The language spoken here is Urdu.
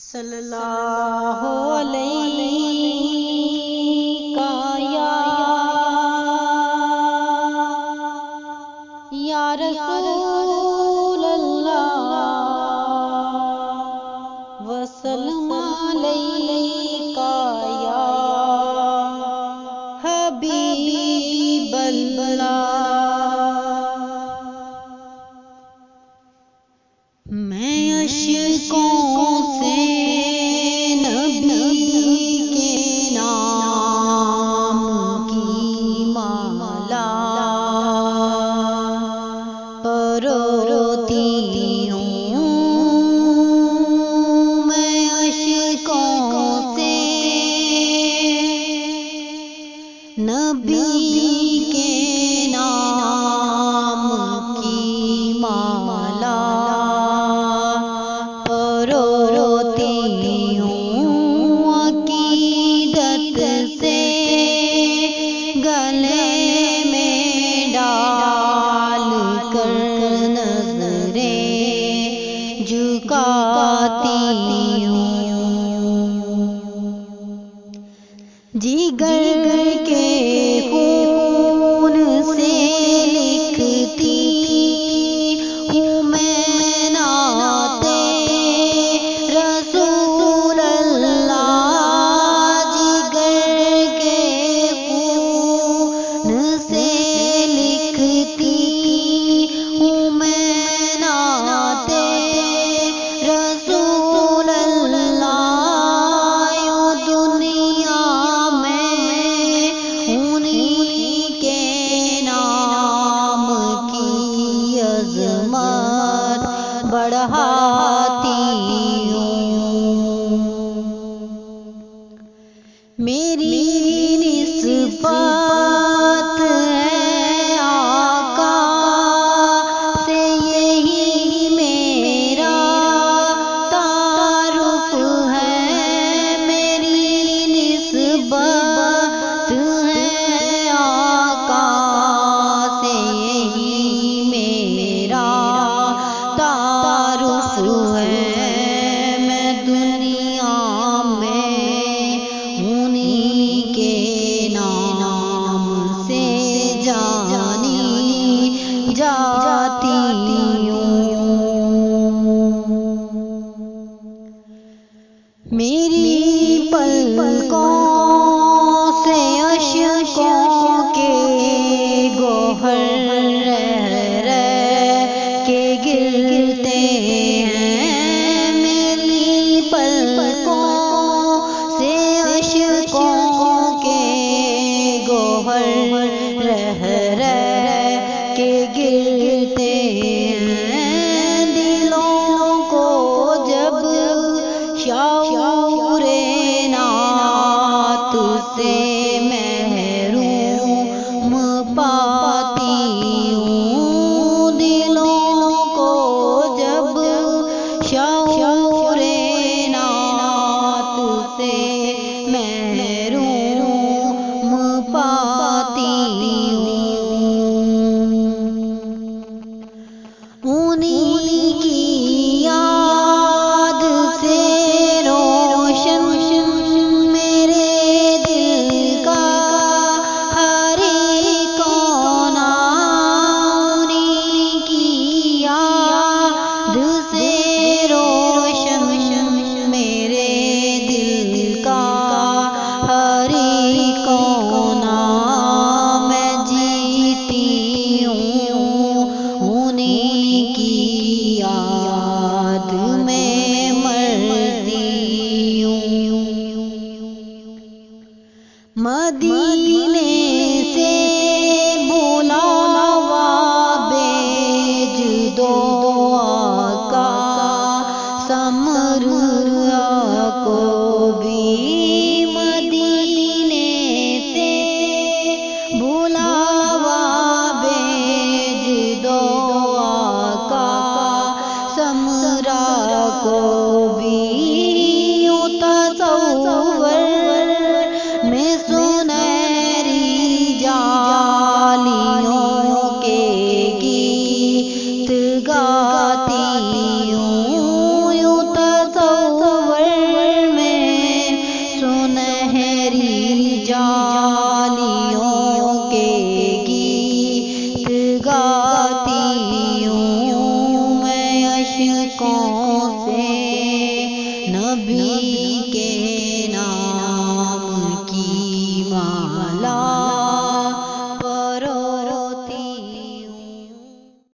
صلی اللہ علیہ یا رسول اللہ وسلم علیکہ یا حبیب اللہ۔ میں عشقوں سے نبی کے نام کی مالا پروتی ہوں، میں عشقوں سے نبی کے نام کی مالا روتی ہوں، عقیدت سے گلے میں ڈال کر نظریں جھکاتی ہوں، جگر کے خون سے لکھتی ہوں میں نعتیں رسول اللہ، جگر کے خون سے لکھتی ہوں میں نعتیں رسول اللہ، یوں دنیا میں انہی کے نام کی عظمت بڑھاتی ہوں، میری نسبت ہے آقا سے، یہی میرا تعارف ہے، میری نسبت ہے آقا سے، یہی میرا تعارف ہے، میں دنیا میں انہی کے نام سے جانی جاتی ہوں، میری پلکوں سے عشقوں کے گوہر رہ رہ کے گرتے ہیں، میری پلکوں سے عشقوں کے گوہر رہ رہ کے گرتے ہیں، دلوں کو جب شعور نعت سے محروم پاتی ہوں، دلوں کو جب شعور نعت سے محروم پاتی ہوں، انہی کی یاد سے روشن میرے دل کا ہر کونا، انہی کی یاد سے روشن میرے دل کا ہر کونا، میں جیتی ہوں انہی کی یاد میں مرتی ہوں، مدینے سے بلاوا بھیج دو آقا سمرا کو بھی، مدینے سے بلاوا بھیج دو آقا سمرا کو بھی، یوں تصور میں سنہری جالیوں کے گیت گاتی ہوں، یوں تصور والیوں کے گیت گاتی ہوں میں اشکوں سے، نبی کے